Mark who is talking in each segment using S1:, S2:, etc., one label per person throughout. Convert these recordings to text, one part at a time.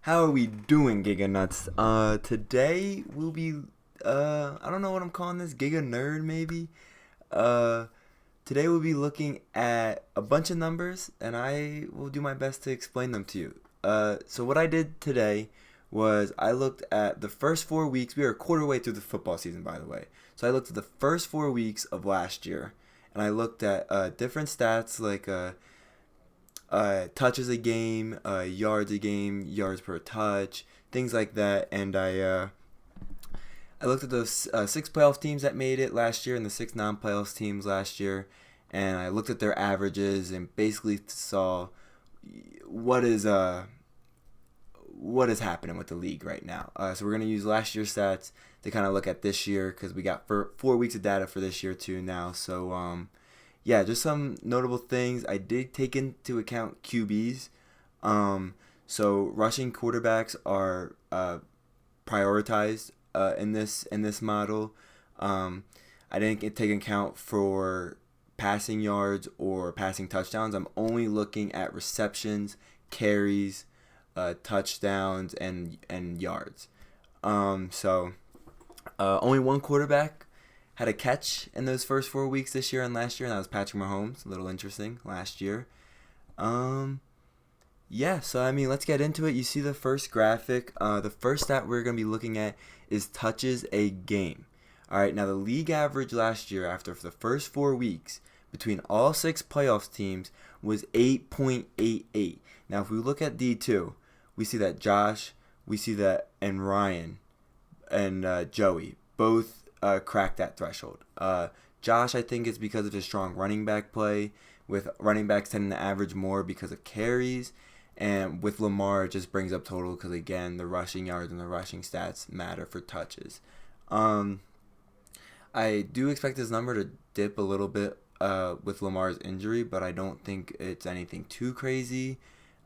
S1: How are we doing, Giga Nuts? Today we'll be, I don't know what I'm calling this, Giga Nerd maybe? Uh, Today we'll be looking at a bunch of numbers, and I will do my best to explain them to you. So what I did today was I looked at the first 4 weeks. We are a quarter way through the football season, by the way. So I looked at the first 4 weeks of last year, and I looked at different stats like touches a game, yards a game, yards per touch, things like that. And I looked at those six playoff teams that made it last year and the six non-playoff teams last year, and I looked at their averages and basically saw what is uh what is happening with the league right now. So we're gonna use last year's stats to kind of look at this year because we got 4 weeks of data for this year too now. So yeah, just some notable things. I did take into account QBs. Um, so rushing quarterbacks are prioritized in this model. Um, I didn't take account for passing yards or passing touchdowns. I'm only looking at receptions, carries, touchdowns, and yards. Only one quarterback had a catch in those first 4 weeks this year and last year, and that was Patrick Mahomes. A little interesting last year. Um, yeah, so I mean, let's get into it. You see the first graphic. The first stat we're going to be looking at is touches a game. All right, now the league average last year after the first 4 weeks between all six playoffs teams was 8.88. Now, if we look at D2, we see that Josh, we see that, and Ryan and Joey both cracked that threshold. Josh, I think, is because of his strong running back play, with running backs tending to average more because of carries. And with Lamar, it just brings up total because, again, the rushing yards and the rushing stats matter for touches. Um, I do expect this number to dip a little bit with Lamar's injury, but I don't think it's anything too crazy.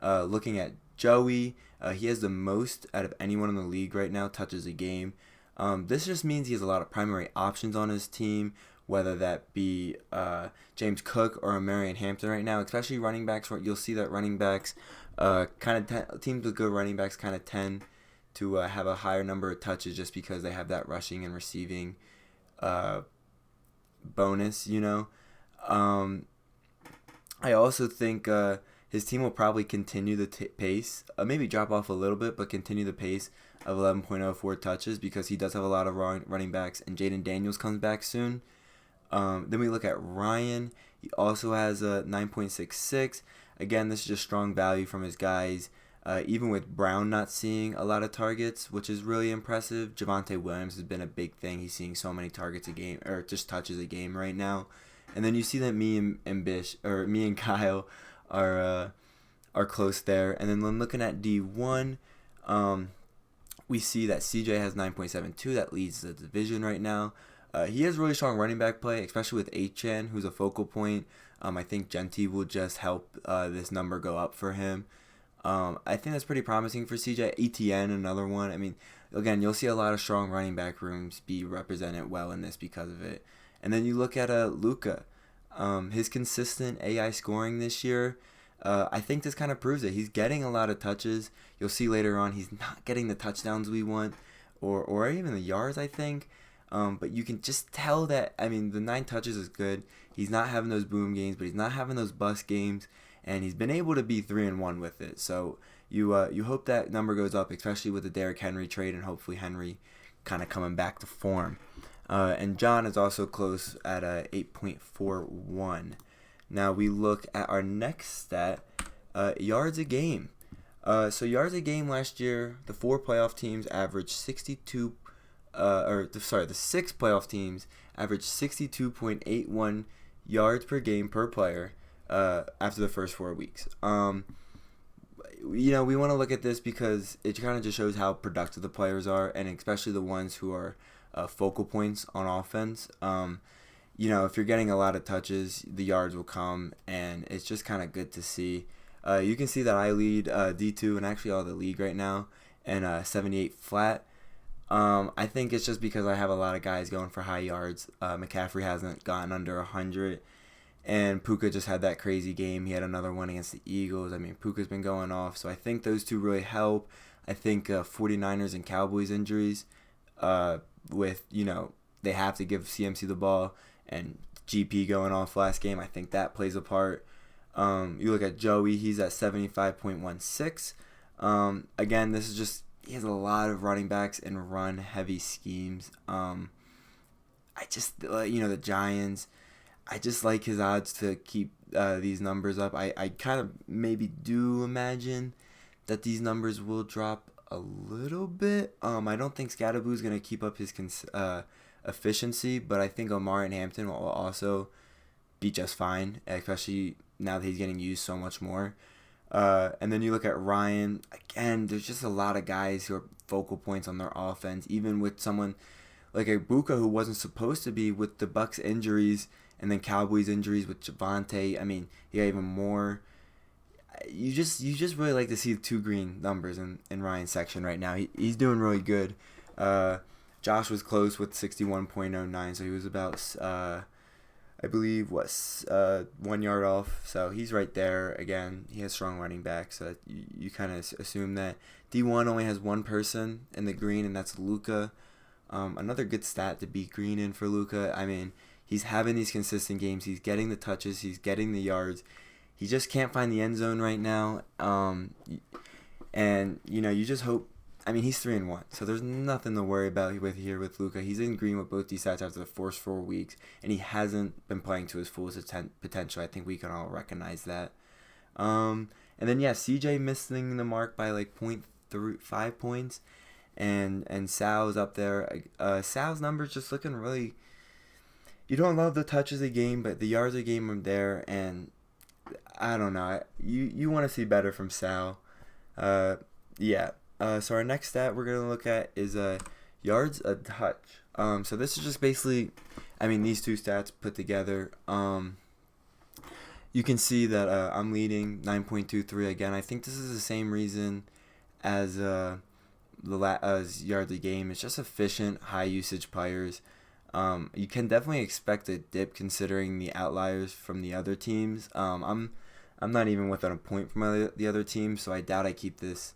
S1: Looking at Joey, he has the most out of anyone in the league right now, touches a game. This just means he has a lot of primary options on his team, whether that be James Cook or Marion Hampton right now, especially running backs. You'll see that running backs, teams with good running backs kind of tend to have a higher number of touches just because they have that rushing and receiving uh, bonus, you know. Um, I also think his team will probably continue the pace, maybe drop off a little bit, but continue the pace of 11.04 touches because he does have a lot of running backs, and Jaden Daniels comes back soon. Then we look at Ryan. He also has a 9.66. Again, this is just strong value from his guys. Even with Brown not seeing a lot of targets, which is really impressive. Javonte Williams has been a big thing. He's seeing so many targets a game, or just touches a game right now. And then you see that me and Kyle are close there. And then when looking at D1, we see that CJ has 9.72. That leads the division right now. He has really strong running back play, especially with Achan, who's a focal point. I think Genty will just help this number go up for him. I think that's pretty promising for CJ. ETN, another one. I mean, again, you'll see a lot of strong running back rooms be represented well in this because of it. And then you look at Luka. His consistent AI scoring this year, I think this kind of proves it. He's getting a lot of touches. You'll see later on he's not getting the touchdowns we want, or even the yards, I think. But you can just tell that, I mean, the 9 touches is good. He's not having those boom games, but he's not having those bust games, and he's been able to be 3-1 with it. So you hope that number goes up, especially with the Derrick Henry trade, and hopefully Henry kind of coming back to form. And John is also close at 8.41. Now we look at our next stat, yards a game. So yards a game last year, the 4 playoff teams averaged 62. The 6 playoff teams averaged 62.81 yards per game per player after the first 4 weeks. We want to look at this because it kind of just shows how productive the players are, and especially the ones who are focal points on offense. If you're getting a lot of touches, the yards will come, and it's just kind of good to see. You can see that I lead D2 and actually all the league right now, and 78 flat. I think it's just because I have a lot of guys going for high yards. McCaffrey hasn't gotten under 100, and Puka just had that crazy game. He had another one against the Eagles. I mean, Puka's been going off, so I think those two really help. I think 49ers and Cowboys injuries, with, they have to give CMC the ball, and GP going off last game, I think that plays a part. You look at Joey, he's at 75.16. Again, this is just, he has a lot of running backs and run-heavy schemes. I just, the Giants, I just like his odds to keep these numbers up. I kind of maybe do imagine that these numbers will drop a little bit. I don't think Scadaboo is going to keep up his efficiency, but I think Omar and Hampton will also be just fine, especially now that he's getting used so much more. And then you look at Ryan, again, there's just a lot of guys who are focal points on their offense, even with someone like Ibuka, who wasn't supposed to be, with the Bucks injuries and then Cowboys injuries with Javonte. I mean, he got even more. You just really like to see the two green numbers in Ryan's section right now. He's doing really good. Josh was close with 61.09, so he was about, I believe, 1 yard off. So he's right there. Again, he has strong running backs, so you kind of assume that. D1 only has one person in the green, and that's Luka. Another good stat to be green in for Luka. I mean, he's having these consistent games. He's getting the touches. He's getting the yards. He just can't find the end zone right now. And, you just hope. I mean, he's 3-1, so there's nothing to worry about with Luka. He's in green with both these stats after the first 4 weeks, and he hasn't been playing to his fullest potential. I think we can all recognize that. And then, CJ missing the mark by like 0.5 points, and Sal's up there. Sal's numbers just looking really. You don't love the touches a game, but the yards a game are there, and I don't know. You want to see better from Sal. So our next stat we're going to look at is yards a touch. So this is just basically, these two stats put together. You can see that I'm leading 9.23 again. I think this is the same reason as as yards a game. It's just efficient, high usage players. You can definitely expect a dip considering the outliers from the other teams. I'm not even within a point from the other team, so I doubt I keep this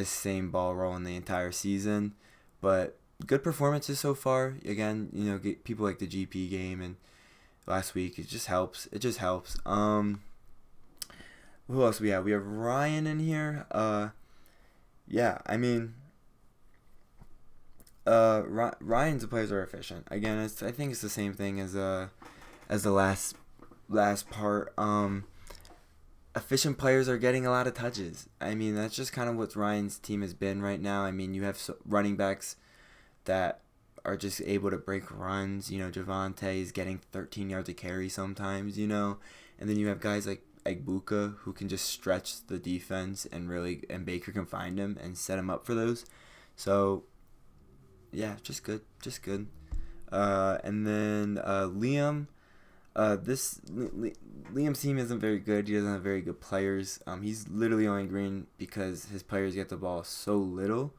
S1: same ball rolling the entire season. But good performances so far. Again, get people like the GP game and last week. It just helps. Who else we have? We have Ryan in here. Ryan's players are efficient. Again, I think it's the same thing as the last part. Efficient players are getting a lot of touches. That's just kind of what Ryan's team has been right now. You have running backs that are just able to break runs. Javonte is getting 13 yards a carry sometimes, and then you have guys like Ibuka who can just stretch the defense and Baker can find him and set him up for those. So, yeah, just good. And then Liam. Liam's team isn't very good. He doesn't have very good players. He's literally only green because his players get the ball so little.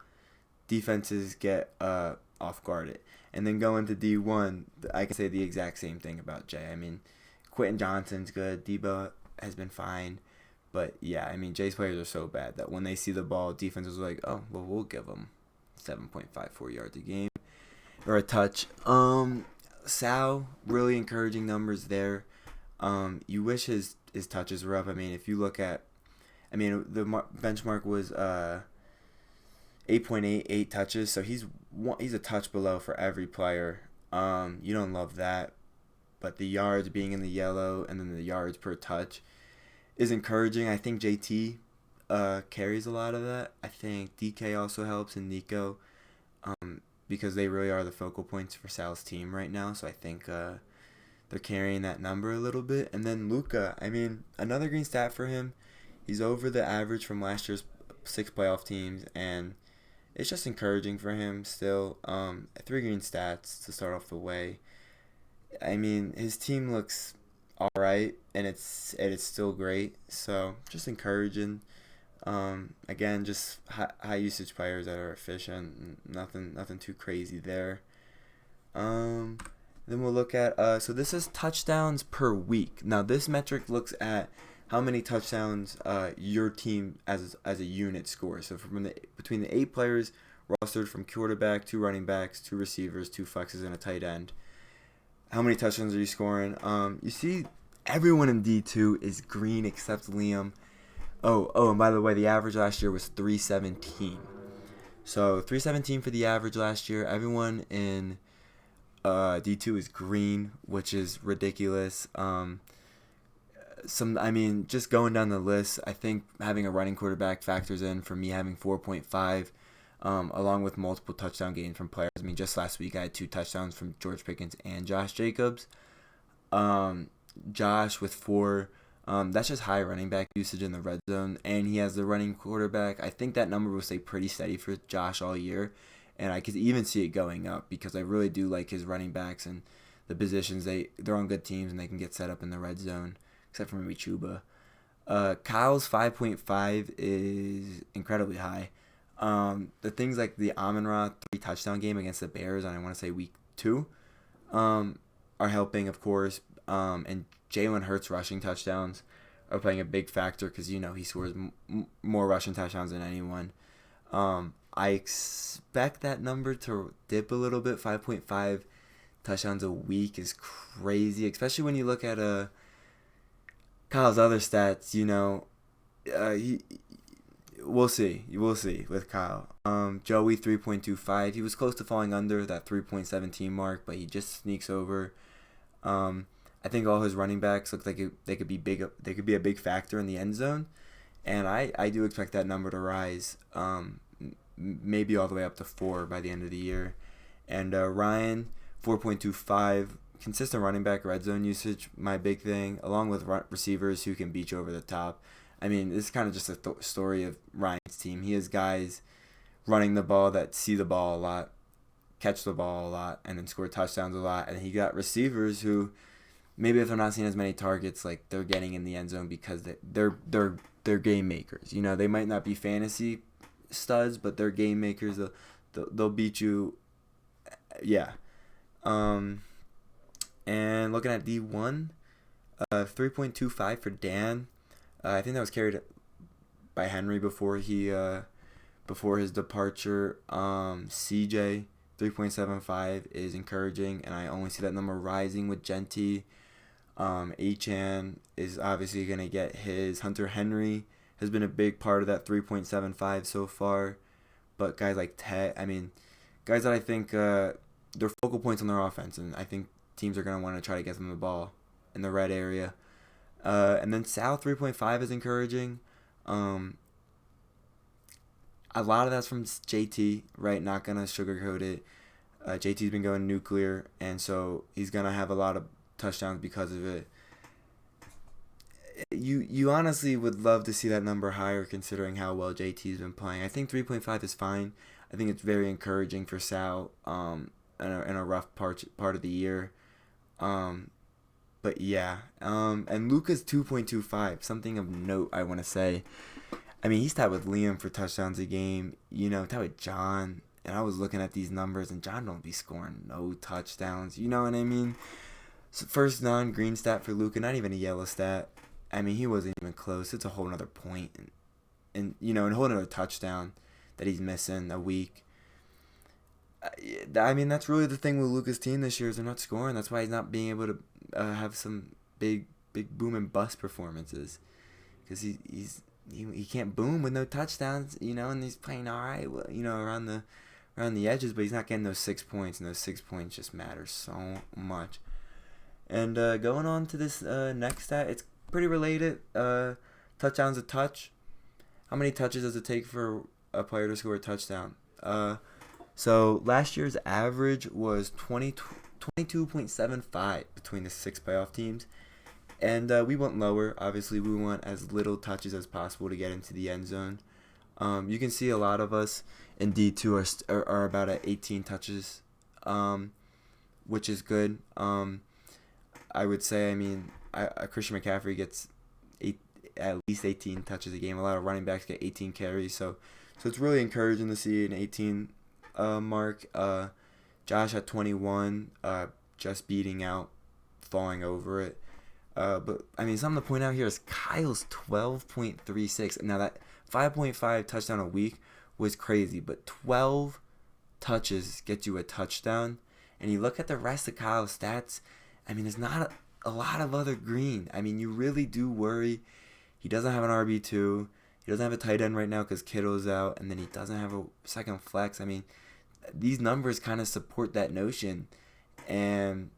S1: Defenses get off guarded. And then going to D1, I can say the exact same thing about Jay. Quentin Johnson's good. Debo has been fine. But yeah, Jay's players are so bad that when they see the ball, defenses are like, oh, well, we'll give them 7.54 yards a game or a touch. Sal, really encouraging numbers there. You wish his touches were up. If you look at, the benchmark was 8.88 touches, so he's a touch below for every player. You don't love that, but the yards being in the yellow and then the yards per touch is encouraging. I think JT carries a lot of that. I think DK also helps, and Nico. Because they really are the focal points for Sal's team right now. So I think they're carrying that number a little bit. And then Luka, another green stat for him. He's over the average from last year's 6 playoff teams. And it's just encouraging for him still. 3 green stats to start off the way. His team looks all right. And it's still great. So just encouraging. Again, just high usage players that are efficient. Nothing too crazy there. Then we'll look at so this is touchdowns per week. Now this metric looks at how many touchdowns your team as a unit scores. So between the 8 players rostered from quarterback, 2 running backs, 2 receivers, 2 flexes, and a tight end, how many touchdowns are you scoring? You see, everyone in D2 is green except Liam. And by the way, the average last year was 317. So 317 for the average last year. Everyone in D2 is green, which is ridiculous. Just going down the list, I think having a running quarterback factors in for me having 4.5, along with multiple touchdown gains from players. I mean, just last week I had 2 touchdowns from George Pickens and Josh Jacobs. Josh with 4. That's just high running back usage in the red zone, and he has the running quarterback. I think that number will stay pretty steady for Josh all year, and I could even see it going up because I really do like his running backs and the positions. They're on good teams and they can get set up in the red zone, except for maybe Chuba. Kyle's 5.5 is incredibly high. The things like the Amon-Ra 3-touchdown game against the Bears on, I want to say, week 2, are helping, of course, and Jalen Hurts rushing touchdowns are playing a big factor because, he scores more rushing touchdowns than anyone. I expect that number to dip a little bit. 5.5 touchdowns a week is crazy, especially when you look at Kyle's other stats. We'll see with Kyle. Joey 3.25. He was close to falling under that 3.17 mark, but he just sneaks over. I think all his running backs look like they could be big. They could be a big factor in the end zone, and I do expect that number to rise, maybe all the way up to 4 by the end of the year. And Ryan 4.25, consistent running back red zone usage, my big thing, along with receivers who can beat you over the top. I mean, this is kind of just a story of Ryan's team. He has guys running the ball that see the ball a lot, catch the ball a lot, and then score touchdowns a lot. And he got receivers who, maybe if they're not seeing as many targets, like they're getting in the end zone because they're game makers. They might not be fantasy studs, but they're game makers. They'll beat you. Yeah. And looking at D1, 3.25 for Dan. I think that was carried by Henry before his departure. CJ 3.75 is encouraging, and I only see that number rising with Genty. Achan is obviously going to get his. Hunter Henry has been a big part of that 3.75 so far. But guys like Ted, guys that I think they're focal points on their offense, and I think teams are going to want to try to get them the ball in the red area. And then Sal 3.5 is encouraging. A lot of that's from JT, right? Not going to sugarcoat it. JT's been going nuclear, and so he's going to have a lot of touchdowns because of it. You honestly would love to see that number higher considering how well JT's been playing. I think 3.5 is fine. I think it's very encouraging for Sal in a rough part of the year. But yeah, and Luka's 2.25, something of note I want to say. He's tied with Liam for touchdowns a game, tied with John, and I was looking at these numbers, and John don't be scoring no touchdowns, you know what I mean? So first non-green stat for Luka, not even a yellow stat. He wasn't even close. It's a whole other point, and a whole other touchdown that he's missing a week. That's really the thing with Luka's team this year is they're not scoring. That's why he's not being able to have some big boom and bust performances, because he can't boom with no touchdowns, and he's playing all right, around the edges, but he's not getting those 6 points, and those 6 points just matter so much. And going on to this next stat, it's pretty related. Touchdowns a touch. How many touches does it take for a player to score a touchdown? So last year's average was 22.75 between the 6 playoff teams. And we went lower. Obviously, we want as little touches as possible to get into the end zone. You can see a lot of us in D2 are about at 18 touches, which is good. I would say, Christian McCaffrey gets at least 18 touches a game. A lot of running backs get 18 carries. So it's really encouraging to see an 18 mark. Josh at 21, just beating out, falling over it. But I mean, something to point out here is Kyle's 12.36. Now that 5.5 touchdown a week was crazy, but 12 touches gets you a touchdown. And you look at the rest of Kyle's stats, I mean, there's not a lot of other green. I mean, you really do worry. He doesn't have an RB2. He doesn't have a tight end right now because Kittle's out. And then he doesn't have a second flex. I mean, these numbers kind of support that notion. And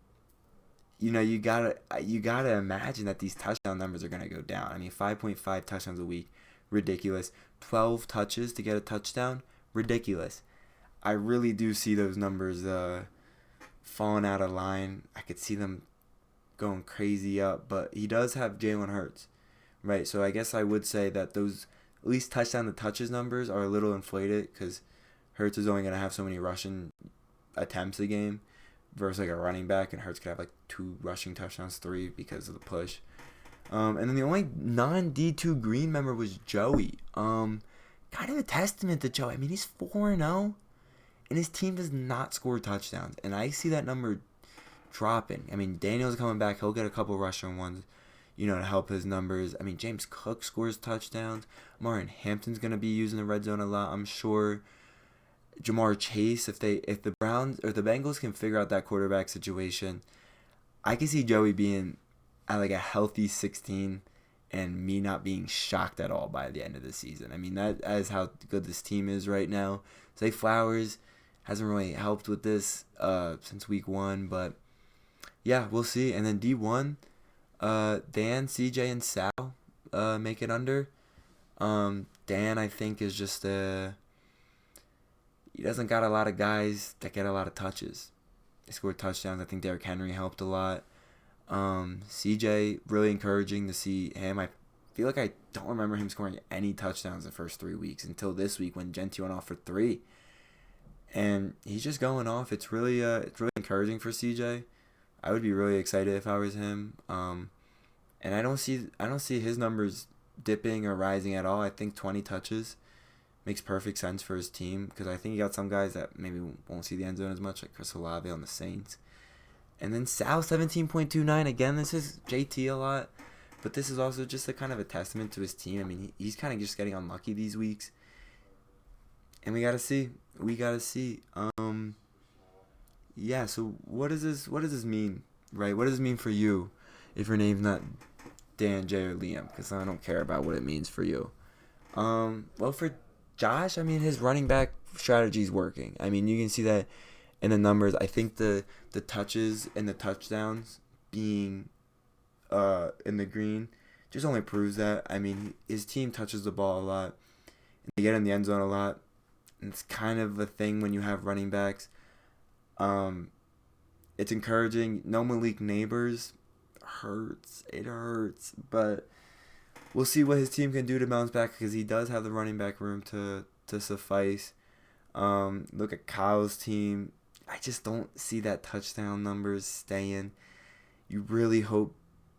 S1: you gotta imagine that these touchdown numbers are gonna go down. I mean, 5.5 touchdowns a week, ridiculous. 12 touches to get a touchdown, ridiculous. I really do see those numbers falling out of line. I could see them going crazy up, but he does have Jalen Hurts, right? So I guess I would say that those at least touchdown to touches numbers are a little inflated because Hurts is only gonna have so many rushing attempts a game versus like a running back, and Hurts could have like 2 rushing touchdowns, 3 because of the push. And then the only non-D2 green member was Joey. Kind of a testament to Joey. I mean, he's 4-0, and his team does not score touchdowns, and I see that number dropping. I mean, Daniel's coming back. He'll get a couple rushing ones, to help his numbers. I mean, James Cook scores touchdowns. Martin Hampton's going to be using the red zone a lot, I'm sure. Jamar Chase, if the Browns or the Bengals can figure out that quarterback situation, I can see Joey being at like a healthy 16 and me not being shocked at all by the end of the season. I mean, that is how good this team is right now. Zay Flowers hasn't really helped with this since week 1, but yeah, we'll see. And then D1, Dan, CJ, and Sal make it under. Dan, I think, is just he doesn't got a lot of guys that get a lot of touches. They scored touchdowns. I think Derrick Henry helped a lot. CJ, really encouraging to see him. I feel like I don't remember him scoring any touchdowns the first 3 weeks until this week when Genti went off for 3. And he's just going off. It's really encouraging for CJ. I would be really excited if I was him. And I don't see his numbers dipping or rising at all. I think 20 touches makes perfect sense for his team because I think he got some guys that maybe won't see the end zone as much, like Chris Olave on the Saints. And then Sal, 17.29. Again, this is JT a lot, but this is also just a kind of a testament to his team. I mean, he's kind of just getting unlucky these weeks. And we got to see. Yeah, so what does this mean, right? What does it mean for you if your name's not Dan, Jay, or Liam? Because I don't care about what it means for you. Well, for Josh, I mean, his running back strategy is working. I mean, you can see that in the numbers. I think the touches and the touchdowns being in the green just only proves that. I mean, his team touches the ball a lot. And they get in the end zone a lot. And it's kind of a thing when you have running backs. It's encouraging. No Malik Neighbors hurts. It hurts. But we'll see what his team can do to bounce back because he does have the running back room to suffice. Look at Kyle's team. I just don't see that touchdown numbers staying. You really hope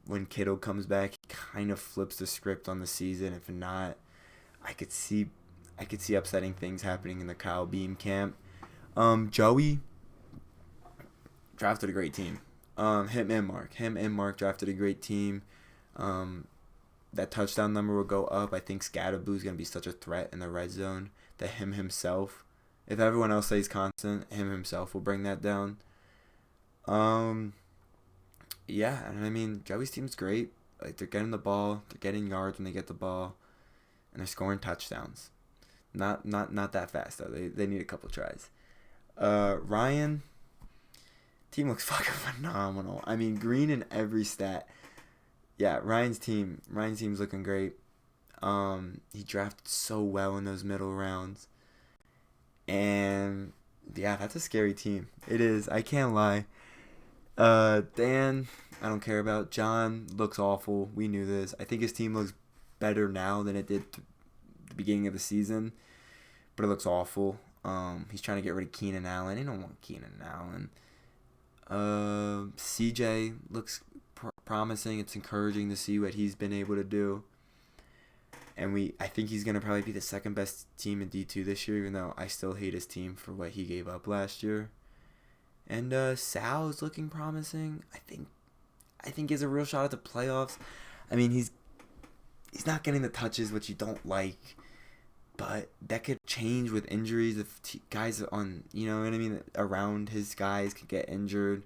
S1: when Kittle comes back, he kind of flips the script on the season. If not, I could see upsetting things happening in the Kyle Beam camp. Joey drafted a great team. Him and Mark drafted a great team. That touchdown number will go up. I think Scadaboo's going to be such a threat in the red zone that him himself, if everyone else stays constant, him himself will bring that down. Yeah, and I mean, Joey's team's great. Like, they're getting the ball, they're getting yards when they get the ball, and they're scoring touchdowns. Not that fast, though. They need a couple tries. Ryan, team looks fucking phenomenal. I mean, green in every stat. Yeah, Ryan's team's looking great. He drafted so well in those middle rounds. And yeah, that's a scary team. It is. I can't lie. Dan, I don't care about. John looks awful. We knew this. I think his team looks better now than it did the beginning of the season, but it looks awful. He's trying to get rid of Keenan Allen. He don't want Keenan Allen. CJ looks promising. It's encouraging to see what he's been able to do. And I think he's going to probably be the second best team in D2 this year, even though I still hate his team for what he gave up last year. And Sal is looking promising. I think I think he has a real shot at the playoffs. I mean, he's not getting the touches, which you don't like, but that could change with injuries if guys on, you know what I mean, around his guys could get injured.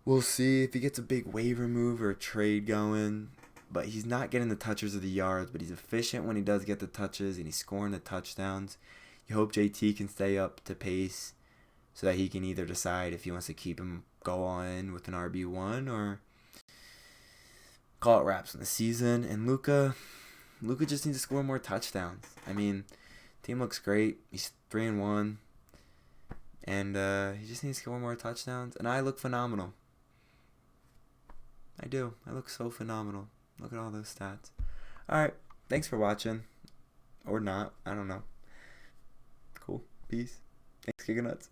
S1: We'll see if he gets a big waiver move or a trade going. But he's not getting the touches or the yards, but he's efficient when he does get the touches, and he's scoring the touchdowns. You hope JT can stay up to pace so that he can either decide if he wants to keep him go on with an RB1 or call it wraps in the season. And Luka just needs to score more touchdowns. I mean, team looks great. He's 3-1, and he just needs to score more touchdowns. And I look phenomenal. I do. I look so phenomenal. Look at all those stats. Alright, thanks for watching. Or not. I don't know. Cool. Peace. Thanks, GigaNerds.